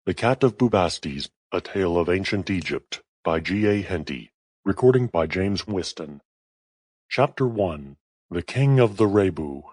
The Cat of Bubastes, A Tale of Ancient Egypt, by G. A. Henty. Recording by James Winston. Chapter 1. The King of the Rebu.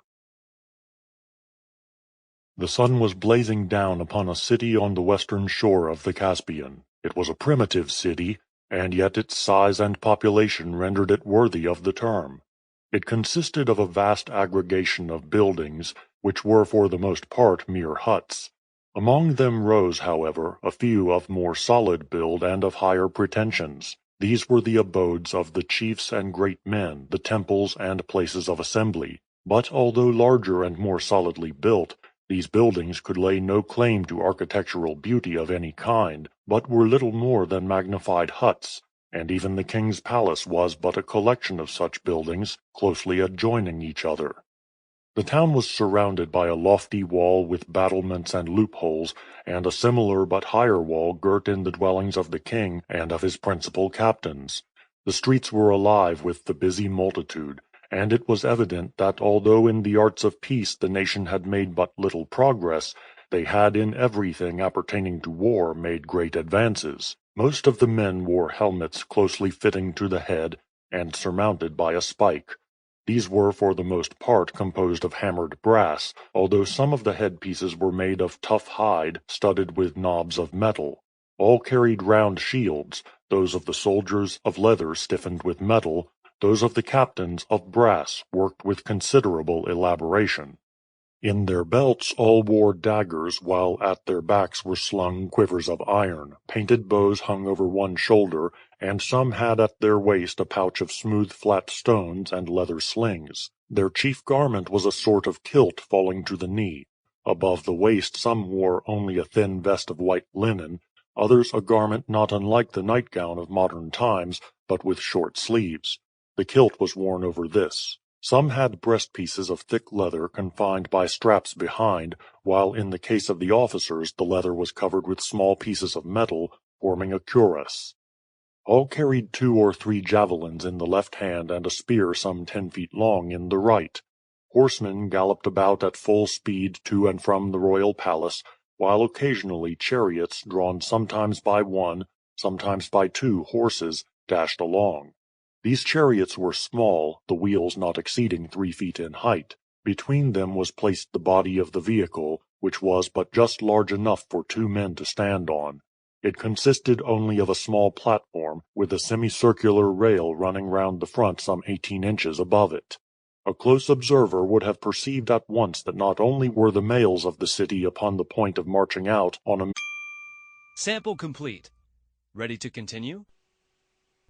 The sun was blazing down upon a city on the western shore of the Caspian. It was a primitive city, and yet its size and population rendered it worthy of the term. It consisted of a vast aggregation of buildings, which were for the most part mere huts. Among them rose, however, a few of more solid build and of higher pretensions. These were the abodes of the chiefs and great men, the temples and places of assembly. But although larger and more solidly built, these buildings could lay no claim to architectural beauty of any kind, but were little more than magnified huts, and even the king's palace was but a collection of such buildings, closely adjoining each other. The town was surrounded by a lofty wall with battlements and loopholes, and a similar but higher wall girt in the dwellings of the king and of his principal captains. The streets were alive with the busy multitude, and it was evident that although in the arts of peace the nation had made but little progress, they had in everything appertaining to war made great advances. Most of the men wore helmets closely fitting to the head, and surmounted by a spike. These were for the most part composed of hammered brass, although some of the headpieces were made of tough hide, studded with knobs of metal. All carried round shields, those of the soldiers of leather stiffened with metal, those of the captains of brass, worked with considerable elaboration. In their belts all wore daggers, while at their backs were slung quivers of iron. Painted bows hung over one shoulder, and some had at their waist a pouch of smooth flat stones and leather slings. Their chief garment was a sort of kilt falling to the knee. Above the waist some wore only a thin vest of white linen, others a garment not unlike the nightgown of modern times, but with short sleeves. The kilt was worn over this. Some had breastpieces of thick leather confined by straps behind, while in the case of the officers the leather was covered with small pieces of metal, forming a cuirass. All carried 2 or 3 javelins in the left hand and a spear some 10 feet long in the right. Horsemen galloped about at full speed to and from the royal palace, while occasionally chariots, drawn sometimes by 1, sometimes by 2 horses, dashed along. These chariots were small, the wheels not exceeding 3 feet in height. Between them was placed the body of the vehicle, which was but just large enough for 2 men to stand on. It consisted only of a small platform, with a semicircular rail running round the front some 18 inches above it. A close observer would have perceived at once that not only were the males of the city upon the point of marching out on a... Sample complete. Ready to continue?